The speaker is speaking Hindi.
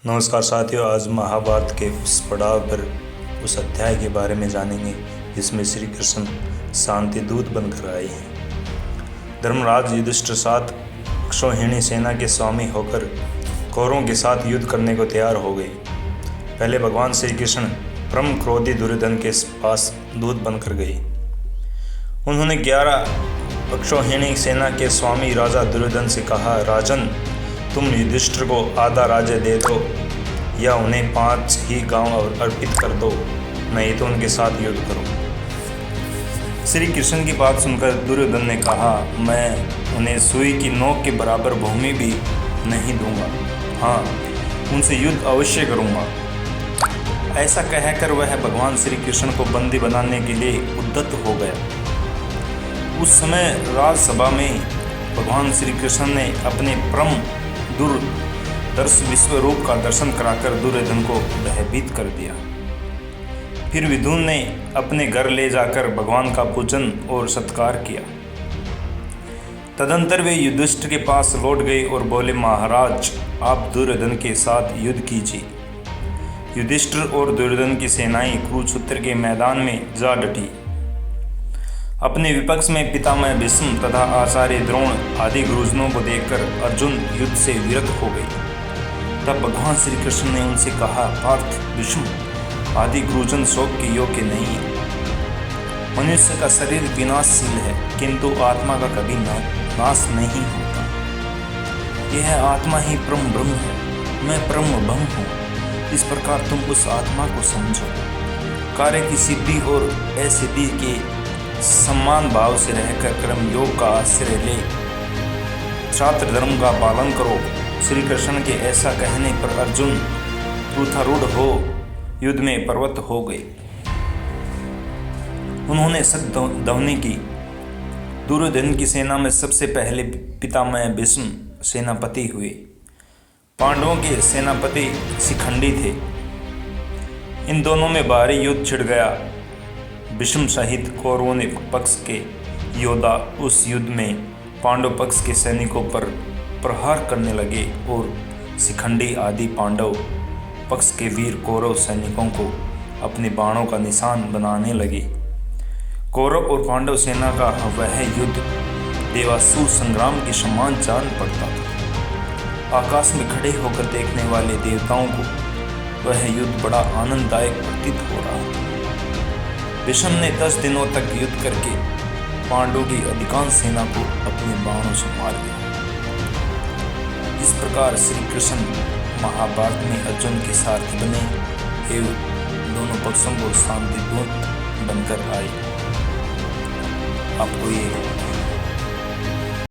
नमस्कार साथियों, आज महाभारत के उस पड़ाव पर उस अध्याय के बारे में जानेंगे जिसमें श्री कृष्ण शांति दूत बनकर आए हैं। धर्मराज युधिष्ठिर साथ अक्षौहिणी सेना के स्वामी होकर कौरवों के साथ युद्ध करने को तैयार हो गए। पहले भगवान श्री कृष्ण परम क्रोधी दुर्योधन के पास दूत बनकर गए। उन्होंने 11 अक्षौहिणी सेना के स्वामी राजा दुर्योधन से कहा, राजन, तुम युधिष्ठिर को आधा राज्य दे दो या उन्हें 5 ही गांव अर्पित कर दो, नहीं तो उनके साथ युद्ध करो। श्री कृष्ण की बात सुनकर दुर्योधन ने कहा, मैं उन्हें सुई की नोक के बराबर भूमि भी नहीं दूंगा। हाँ, उनसे युद्ध अवश्य करूंगा। ऐसा कहकर वह भगवान श्री कृष्ण को बंदी बनाने के लिए उद्यत हो गया। उस समय राजसभा में भगवान श्री कृष्ण ने अपने परम दूरदर्श विश्व रूप का दर्शन कराकर दुर्योधन को भयभीत कर दिया। फिर विदुर ने अपने घर ले जाकर भगवान का पूजन और सत्कार किया। तदंतर वे युधिष्ठिर के पास लौट गए और बोले, महाराज, आप दुर्योधन के साथ युद्ध कीजिए। युधिष्ठिर और दुर्योधन की सेनाएं कुरुक्षेत्र के मैदान में जा डटी। अपने विपक्ष में पितामह भीष्म तथा आचार्य द्रोण आदि गुरुजनों को देखकर अर्जुन युद्ध से विरत हो गए। तब भगवान श्री कृष्ण ने उनसे कहा, पार्थ, भीष्म आदि गुरुजन शोक के योग्य नहीं है। मनुष्य का शरीर विनाशशील है, किंतु आत्मा का कभी नाश नहीं होता। यह आत्मा ही परम ब्रह्म है। मैं परम ब्रह्म हूँ। इस प्रकार तुम उस आत्मा को समझो। कार्य की सिद्धि और असिद्धि के सम्मान भाव से रहकर कर्म योग का आश्रय ले छात्र धर्म का पालन करो। श्री कृष्ण के ऐसा कहने पर अर्जुन क्रुद्धारूढ़ हो युद्ध में प्रवृत्त हो गए। उन्होंने सद्ध्वनि की। दुर्योधन की सेना में सबसे पहले पितामह भीष्म सेनापति हुए। पांडवों के सेनापति शिखंडी थे। इन दोनों में भारी युद्ध छिड़ गया। भीष्म सहित कौरवों ने पक्ष के योद्धा उस युद्ध में पांडव पक्ष के सैनिकों पर प्रहार करने लगे और शिखंडी आदि पांडव पक्ष के वीर कौरव सैनिकों को अपने बाणों का निशान बनाने लगे। कौरव और पांडव सेना का वह युद्ध देवासुर संग्राम के समान जान पड़ता था। आकाश में खड़े होकर देखने वाले देवताओं को वह युद्ध बड़ा आनंददायक प्रतीत हो रहा था। भीष्म ने 10 दिनों तक युद्ध करके पांडवों की अधिकांश सेना को अपने बाणों से मार दिया। इस प्रकार श्री कृष्ण महाभारत में अर्जुन के सारथी बने एवं दोनों पक्षों को शांति दूत बनकर आए। आपको ये